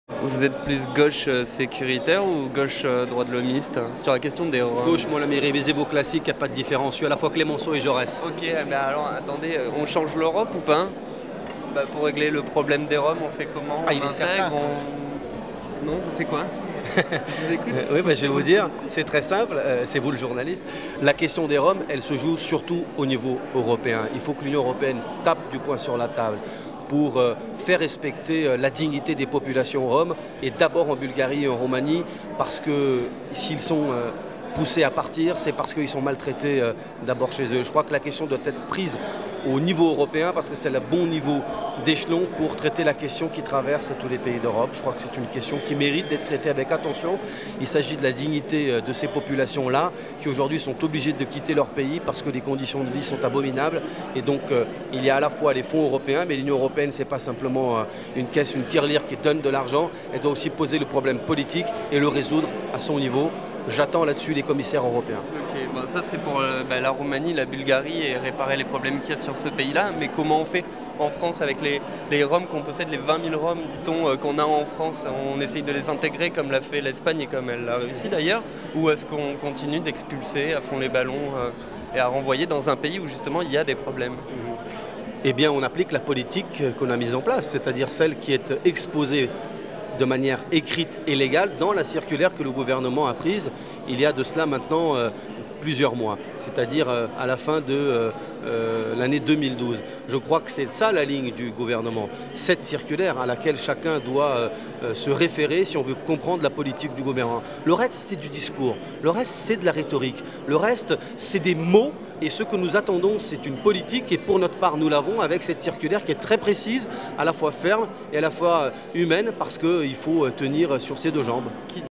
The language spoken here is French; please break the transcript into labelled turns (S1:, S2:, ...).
S1: Vous êtes plus gauche sécuritaire ou gauche droit de l'homiste sur la question des Roms?
S2: Gauche, mon ami, révisez vos classiques, il n'y a pas de différence. Je suis à la fois Clémenceau et Jaurès.
S1: Ok, mais alors attendez, on change l'Europe ou pas? Pour régler le problème des Roms, on fait comment?
S2: Ah,
S1: On
S2: il est
S1: intègre,
S2: certain.
S1: Non, on fait quoi? Je vous écoute.
S2: Oui, je vais vous dire, c'est très simple, c'est vous le journaliste. La question des Roms, elle se joue surtout au niveau européen. Il faut que l'Union européenne tape du poing sur la table pour faire respecter la dignité des populations roms, et d'abord en Bulgarie et en Roumanie, parce que s'ils sont poussés à partir, c'est parce qu'ils sont maltraités d'abord chez eux. Je crois que la question doit être prise au niveau européen, parce que c'est le bon niveau d'échelon pour traiter la question qui traverse tous les pays d'Europe. Je crois que c'est une question qui mérite d'être traitée avec attention. Il s'agit de la dignité de ces populations-là, qui aujourd'hui sont obligées de quitter leur pays parce que les conditions de vie sont abominables. Et donc il y a à la fois les fonds européens, mais l'Union européenne, c'est pas simplement une caisse, une tirelire qui donne de l'argent. Elle doit aussi poser le problème politique et le résoudre à son niveau. J'attends là-dessus les commissaires européens.
S1: Ok, ça c'est pour la Roumanie, la Bulgarie et réparer les problèmes qu'il y a sur ce pays-là. Mais comment on fait en France avec les Roms qu'on possède, les 20 000 Roms, dit-on, qu'on a en France? On essaye de les intégrer comme l'a fait l'Espagne et comme elle l'a réussi d'ailleurs? Ou est-ce qu'on continue d'expulser à fond les ballons et à renvoyer dans un pays où justement il y a des problèmes?
S2: Eh bien, on applique la politique qu'on a mise en place, c'est-à-dire celle qui est exposée de manière écrite et légale dans la circulaire que le gouvernement a prise il y a de cela maintenant plusieurs mois, c'est-à-dire à la fin de l'année 2012. Je crois que c'est ça la ligne du gouvernement, cette circulaire à laquelle chacun doit se référer si on veut comprendre la politique du gouvernement. Le reste, c'est du discours, le reste, c'est de la rhétorique, le reste, c'est des mots. Et ce que nous attendons, c'est une politique, et pour notre part, nous l'avons avec cette circulaire qui est très précise, à la fois ferme et à la fois humaine, parce qu'il faut tenir sur ses deux jambes.